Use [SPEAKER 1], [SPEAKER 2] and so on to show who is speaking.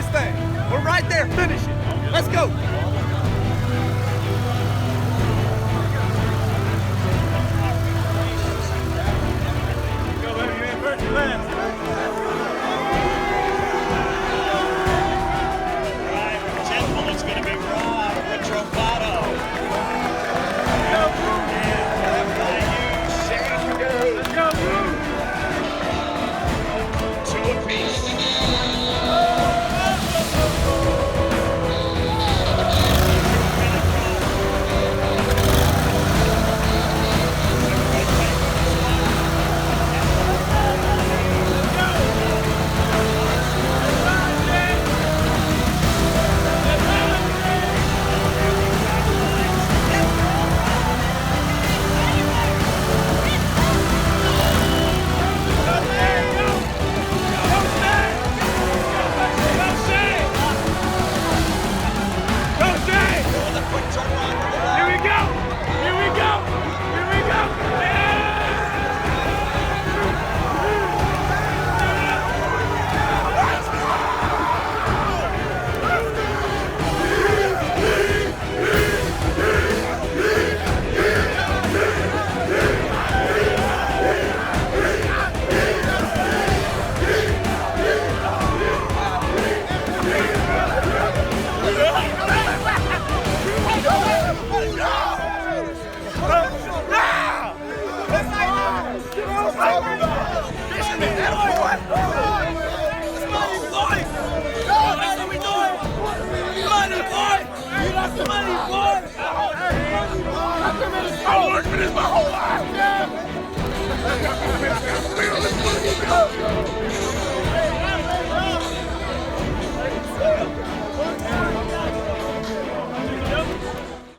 [SPEAKER 1] thing. We're right there. Finish it. Let's go. Go, baby. You ain't hurt your last.
[SPEAKER 2] It's going to be Rob Retrovato.
[SPEAKER 1] Let's go, Blue.
[SPEAKER 2] Two apiece.
[SPEAKER 1] I worked for this my whole life.